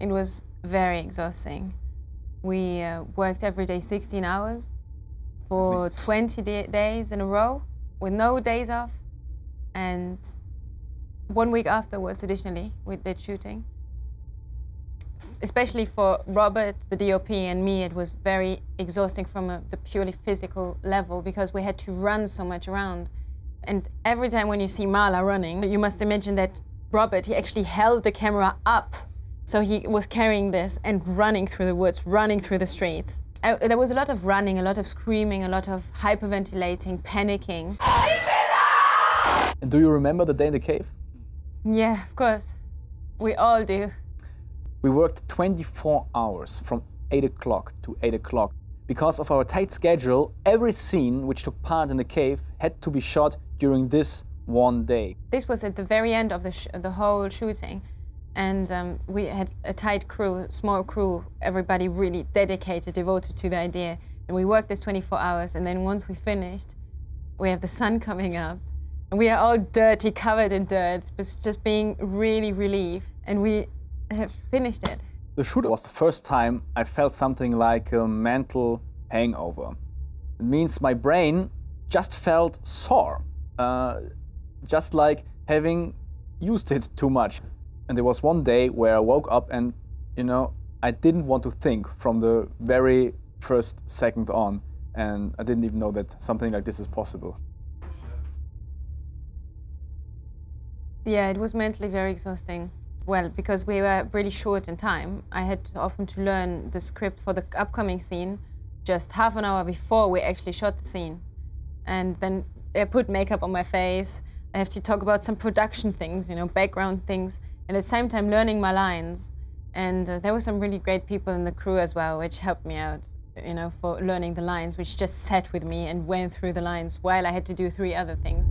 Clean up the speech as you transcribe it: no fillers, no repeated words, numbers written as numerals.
It was very exhausting. We worked every day 16 hours for 20 days in a row with no days off. And 1 week afterwards, additionally, we did shooting. Especially for Robert, the DOP, and me, it was very exhausting from the purely physical level because we had to run so much around. And every time when you see Mala running, you must imagine that Robert, he actually held the camera up. So he was carrying this and running through the woods, running through the streets. There was a lot of running, a lot of screaming, a lot of hyperventilating, panicking. And do you remember the day in the cave? Yeah, of course. We all do. We worked 24 hours from 8 o'clock to 8 o'clock. Because of our tight schedule, every scene which took part in the cave had to be shot during this one day. This was at the very end of the whole shooting. And we had a tight crew, small crew, everybody really dedicated, devoted to the idea. And we worked this 24 hours, and then once we finished, we have the sun coming up. And we are all dirty, covered in dirt, but just being really relieved. And we have finished it. The shoot was the first time I felt something like a mental hangover. It means my brain just felt sore, just like having used it too much. And there was one day where I woke up and, I didn't want to think from the very first second on. And I didn't even know that something like this is possible. Yeah, it was mentally very exhausting. Well, because we were really short in time, I had often to learn the script for the upcoming scene just half an hour before we actually shot the scene. And then I put makeup on my face. I have to talk about some production things, background things, and at the same time learning my lines. And there were some really great people in the crew as well, which helped me out, for learning the lines, which just sat with me and went through the lines while I had to do 3 other things.